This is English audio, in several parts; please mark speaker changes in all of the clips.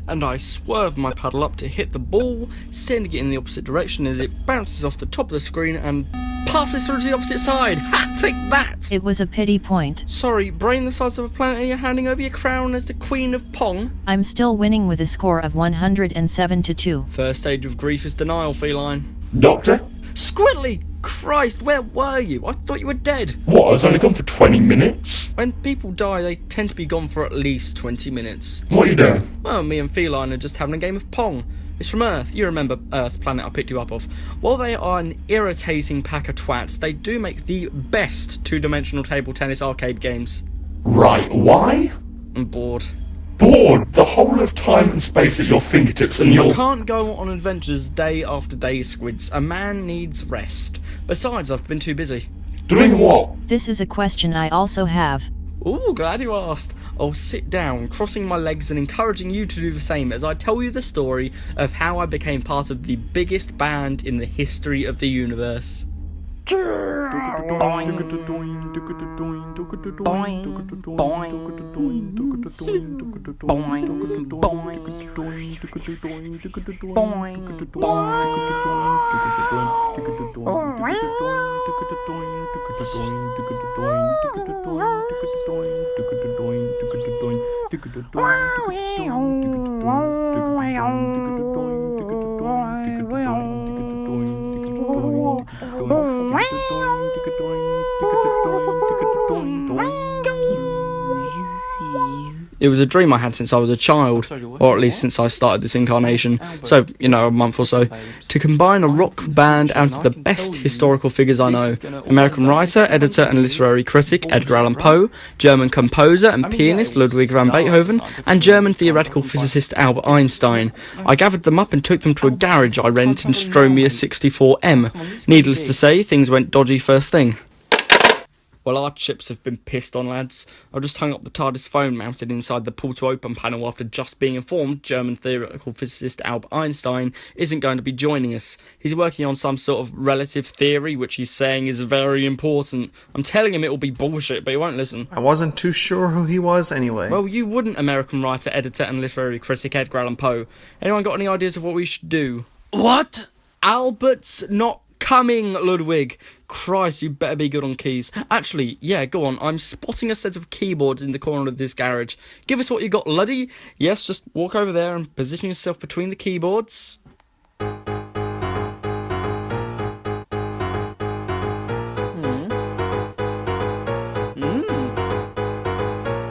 Speaker 1: and I swerve my paddle up to hit the ball, sending it in the opposite direction as it bounces off the top of the screen and passes through to the opposite side. Ha! Take that!
Speaker 2: It was a pity point.
Speaker 1: Sorry, brain the size of a planet and you're handing over your crown as the Queen of Pong?
Speaker 2: I'm still winning with a score of 107-2.
Speaker 1: First stage of grief is denial, feline.
Speaker 3: Doctor?
Speaker 1: Squidly! Christ, where were you? I thought you were dead.
Speaker 3: What, I was only gone for 20 minutes?
Speaker 1: When people die, they tend to be gone for at least 20 minutes.
Speaker 3: What are you doing?
Speaker 1: Well, me and Feline are just having a game of Pong. It's from Earth. You remember Earth, planet I picked you up off. While they are an irritating pack of twats, they do make the best two-dimensional table tennis arcade games.
Speaker 3: Right, why?
Speaker 1: I'm bored.
Speaker 3: Bored. The whole of time and space at your fingertips and
Speaker 1: I can't go on adventures day after day, Squids. A man needs rest. Besides, I've been too busy.
Speaker 3: Doing what?
Speaker 2: This is a question I also have.
Speaker 1: Ooh, glad you asked. I'll sit down, crossing my legs and encouraging you to do the same as I tell you the story of how I became part of the biggest band in the history of the universe. It was a dream I had since I was a child, or at least since I started this incarnation, so, you know, a month or so, to combine a rock band out of the best historical figures I know. American writer, editor and literary critic Edgar Allan Poe, German composer and pianist Ludwig van Beethoven, and German theoretical physicist Albert Einstein. I gathered them up and took them to a garage I rented in Stromia 64M. Needless to say, things went dodgy first thing. Well, our chips have been pissed on, lads. I just hung up the TARDIS phone mounted inside the pull-to-open panel after just being informed German theoretical physicist Albert Einstein isn't going to be joining us. He's working on some sort of relative theory, which he's saying is very important. I'm telling him it will be bullshit, but he won't listen.
Speaker 4: I wasn't too sure who he was anyway.
Speaker 1: Well, you wouldn't, American writer, editor and literary critic Edgar Allan Poe. Anyone got any ideas of what we should do? What? Albert's not coming, Ludwig. Christ, you better be good on keys. Actually, yeah, go on. I'm spotting a set of keyboards in the corner of this garage. Give us what you got, Luddy. Yes, just walk over there and position yourself between the keyboards.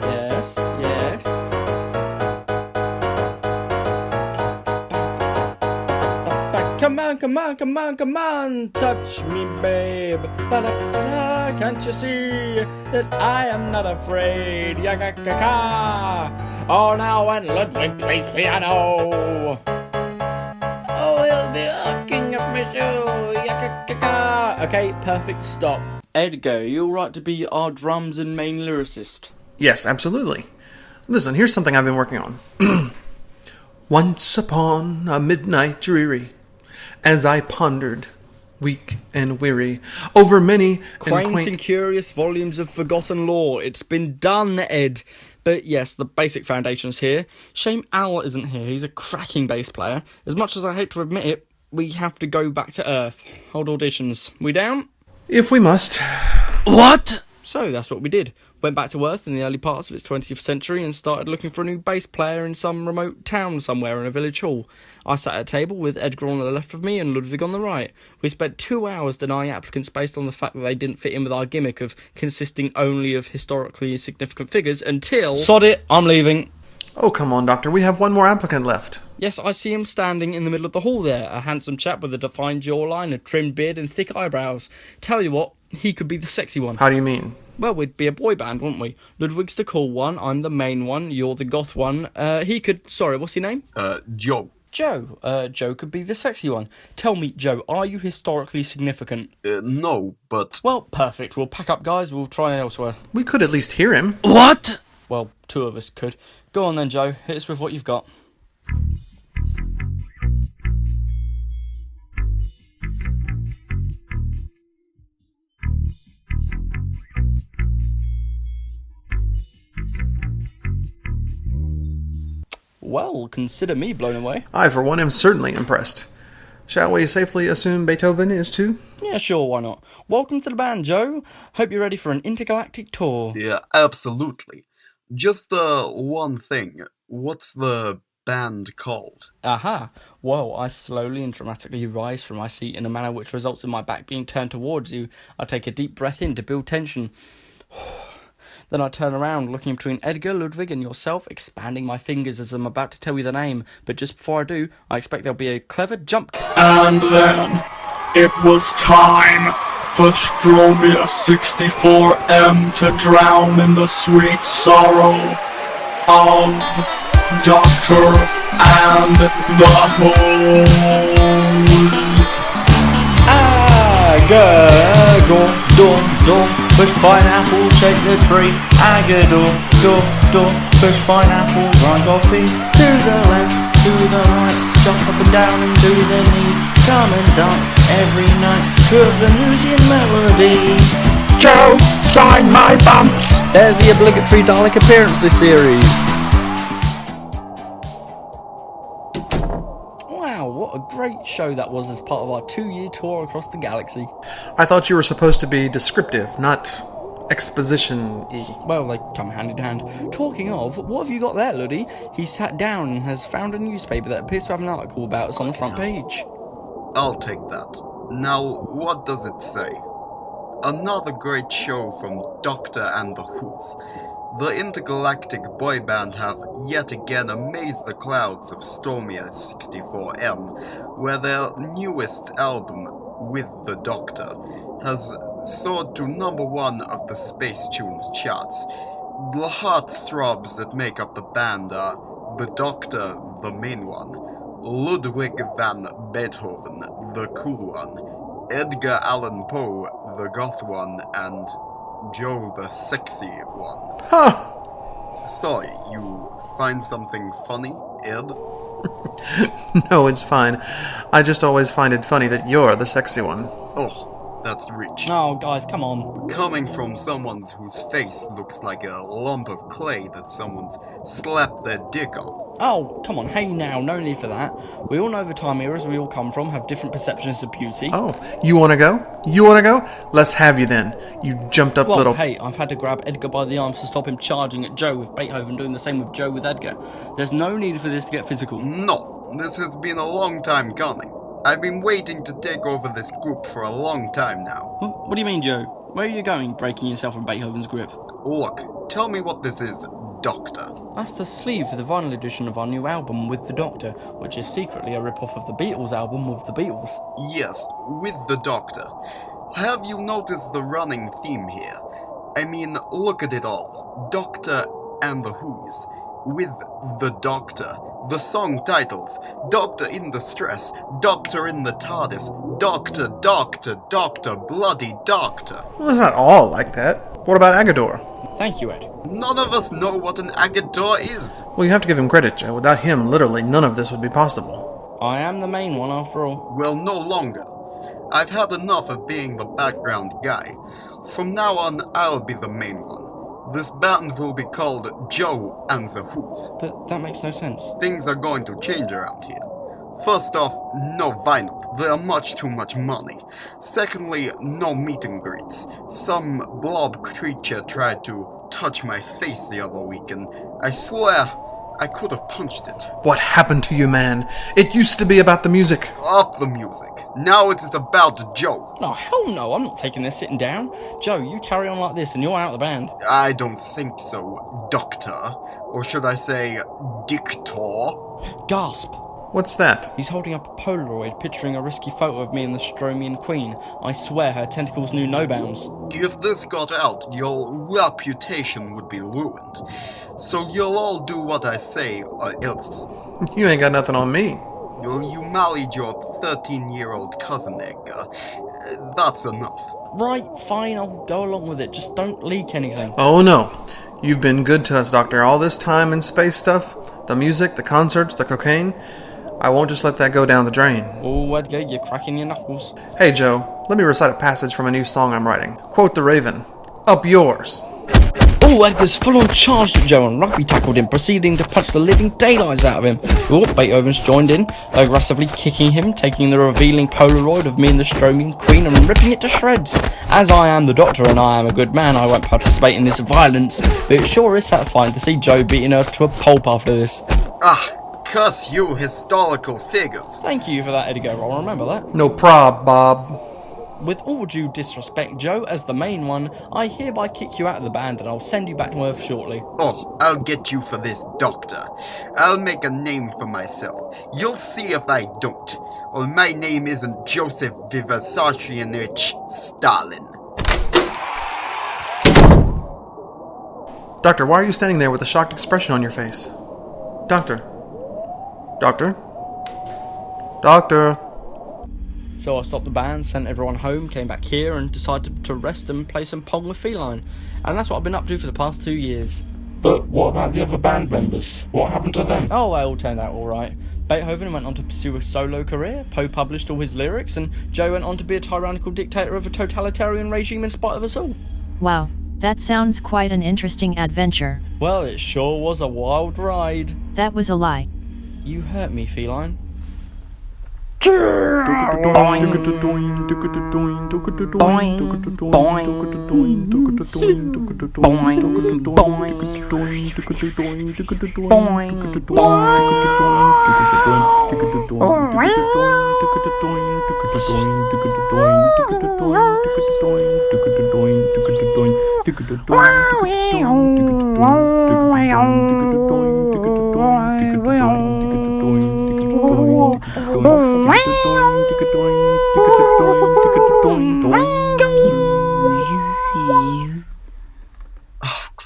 Speaker 1: Yes, yes. Come on, come on, come on, come on, touch me, babe. Ba-da-ba-da, can't you see that I am not afraid? Ya-ka-ka-ka. Oh, now when Ludwig plays piano, oh, he'll be hooking up my shoe. Ya-ka-ka-ka. Okay, perfect, stop. Edgar, you alright to be our drums and main lyricist?
Speaker 4: Yes, absolutely. Listen, here's something I've been working on. Once upon a midnight dreary, as I pondered, weak and weary, over many
Speaker 1: quaint and curious volumes of forgotten lore. It's been done, Ed. But yes, the basic foundation's here. Shame Al isn't here. He's a cracking bass player. As much as I hate to admit it, we have to go back to Earth. Hold auditions. We down?
Speaker 4: If we must.
Speaker 1: What? So that's what we did. Went back to Earth in the early parts of its 20th century and started looking for a new bass player in some remote town somewhere in a village hall. I sat at a table with Edgar on the left of me and Ludwig on the right. We spent 2 hours denying applicants based on the fact that they didn't fit in with our gimmick of consisting only of historically significant figures until... Sod it, I'm leaving.
Speaker 4: Oh, come on, Doctor. We have one more applicant left.
Speaker 1: Yes, I see him standing in the middle of the hall there, a handsome chap with a defined jawline, a trimmed beard and thick eyebrows. Tell you what, he could be the sexy one.
Speaker 4: How do you mean?
Speaker 1: Well, we'd be a boy band, wouldn't we? Ludwig's the cool one, I'm the main one, you're the goth one. He could... Sorry, what's your name?
Speaker 5: Joe.
Speaker 1: Joe. Joe could be the sexy one. Tell me, Joe, are you historically significant?
Speaker 5: No, but...
Speaker 1: Well, perfect. We'll pack up, guys. We'll try elsewhere.
Speaker 4: We could at least hear him.
Speaker 1: What? Well, 2 of us could. Go on then, Joe. Hit us with what you've got. Well, consider me blown away.
Speaker 4: I, for one, am certainly impressed. Shall we safely assume Beethoven is too?
Speaker 1: Yeah, sure, why not? Welcome to the band, Joe. Hope you're ready for an intergalactic tour.
Speaker 5: Yeah, absolutely. Just one thing. What's the band called?
Speaker 1: Aha. Well, I slowly and dramatically rise from my seat in a manner which results in my back being turned towards you. I take a deep breath in to build tension. Then I turn around, looking between Edgar, Ludwig, and yourself, expanding my fingers as I'm about to tell you the name. But just before I do, I expect there'll be a clever jump.
Speaker 3: And then it was time for Stromia 64M to drown in the sweet sorrow of Doctor and the Hose.
Speaker 1: Agador, push pineapple, shake the tree. Agador, push pineapple, grind coffee. To the left, to the right, jump up and down and to the knees. Come and dance every night to a Venusian melody.
Speaker 3: Joe, sign my bumps.
Speaker 1: There's the obligatory Dalek appearance this series. Wow, what a great show that was as part of our 2-year tour across the galaxy.
Speaker 4: I thought you were supposed to be descriptive, not exposition-y.
Speaker 1: Well, they come hand in hand. Talking of, what have you got there, Luddy? He sat down and has found a newspaper that appears to have an article about us on the front page.
Speaker 5: I'll take that. Now, what does it say? Another great show from Doctor and the Who's. The intergalactic boy band have yet again amazed the clouds of Stormia 64M, where their newest album, With the Doctor, has soared to #1 of the Space Tunes charts. The heartthrobs that make up the band are the Doctor, the main one, Ludwig van Beethoven, the cool one, Edgar Allan Poe, the goth one, and Joe, the sexy one.
Speaker 4: Huh.
Speaker 5: Sorry, you find something funny, Ed?
Speaker 4: No, it's fine. I just always find it funny that you're the sexy one.
Speaker 5: Oh, that's rich.
Speaker 1: Oh, guys, come on.
Speaker 5: Coming from someone whose face looks like a lump of clay that someone's slapped their dick on.
Speaker 1: Oh, come on, hey now, no need for that. We all know the time eras we all come from have different perceptions of beauty.
Speaker 4: Oh, you wanna go? You wanna go? Let's have you then. You jumped up
Speaker 1: Well,
Speaker 4: little...
Speaker 1: hey, I've had to grab Edgar by the arms to stop him charging at Joe with Beethoven, doing the same with Joe with Edgar. There's no need for this to get physical.
Speaker 5: No, this has been a long time coming. I've been waiting to take over this group for a long time now.
Speaker 1: What do you mean, Joe? Where are you going, breaking yourself from Beethoven's grip?
Speaker 5: Look, tell me what this is, Doctor.
Speaker 1: That's the sleeve for the vinyl edition of our new album, With the Doctor, which is secretly a rip-off of the Beatles album, With the Beatles.
Speaker 5: Yes, With the Doctor. Have you noticed the running theme here? I mean, look at it all. Doctor and the Who's. With the Doctor. The song titles, Doctor in Distress, Doctor in the TARDIS, Doctor, Doctor, Doctor, Bloody Doctor.
Speaker 4: Well, it's not all like that. What about Agador?
Speaker 1: Thank you, Ed.
Speaker 5: None of us know what an Agador is.
Speaker 4: Well, you have to give him credit, Joe. Without him, literally, none of this would be possible.
Speaker 1: I am the main one, after all.
Speaker 5: Well, no longer. I've had enough of being the background guy. From now on, I'll be the main one. This band will be called Joe and the Who's.
Speaker 1: But that makes no sense.
Speaker 5: Things are going to change around here. First off, no vinyl. They are much too much money. Secondly, no meet and greets. Some blob creature tried to touch my face the other week, and I swear I could have punched it.
Speaker 4: What happened to you, man? It used to be about the music.
Speaker 5: Up the music. Now it is about Joe.
Speaker 1: Oh, hell no, I'm not taking this sitting down. Joe, you carry on like this and you're out of the band.
Speaker 5: I don't think so, Doctor. Or should I say, Dictor?
Speaker 1: Gasp!
Speaker 4: What's that?
Speaker 1: He's holding up a Polaroid picturing a risky photo of me and the Stromian Queen. I swear her tentacles knew no bounds.
Speaker 5: If this got out, your reputation would be ruined. So you'll all do what I say, or else.
Speaker 4: You ain't got nothing on me.
Speaker 5: You married your 13-year-old cousin, Edgar. That's enough.
Speaker 1: Right, fine, I'll go along with it. Just don't leak anything.
Speaker 4: Oh no. You've been good to us, Doctor. All this time in space stuff, the music, the concerts, the cocaine. I won't just let that go down the drain.
Speaker 1: Oh, Edgar, you're cracking your knuckles.
Speaker 4: Hey, Joe, let me recite a passage from a new song I'm writing. Quote the Raven. Up yours.
Speaker 1: Oh, Edgar's full on charged at Joe and rugby tackled him, proceeding to punch the living daylights out of him. Oh, Beethoven's joined in, aggressively kicking him, taking the revealing Polaroid of me and the Stromian Queen and ripping it to shreds. As I am the Doctor and I am a good man, I won't participate in this violence, but it sure is satisfying to see Joe beating her to a pulp after this.
Speaker 5: Ah, curse you historical figures.
Speaker 1: Thank you for that, Edgar. I'll remember that.
Speaker 4: No prob, Bob.
Speaker 1: With all due disrespect, Joe, as the main one, I hereby kick you out of the band and I'll send you back to Earth shortly.
Speaker 5: Oh, I'll get you for this, Doctor. I'll make a name for myself. You'll see if I don't. Or my name isn't Joseph Vivasarchianich Stalin.
Speaker 4: Doctor, why are you standing there with a shocked expression on your face? Doctor? Doctor? Doctor?
Speaker 1: So I stopped the band, sent everyone home, came back here and decided to rest and play some Pong with Feline. And that's what I've been up to for the past 2 years.
Speaker 3: But what about the other band members? What happened to them?
Speaker 1: Oh, they all turned out alright. Beethoven went on to pursue a solo career, Poe published all his lyrics, and Joe went on to be a tyrannical dictator of a totalitarian regime in spite of us all.
Speaker 2: Wow, that sounds quite an interesting adventure.
Speaker 1: Well, it sure was a wild ride.
Speaker 2: That was a lie.
Speaker 1: You hurt me, Feline.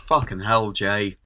Speaker 5: Fucking hell, Jay.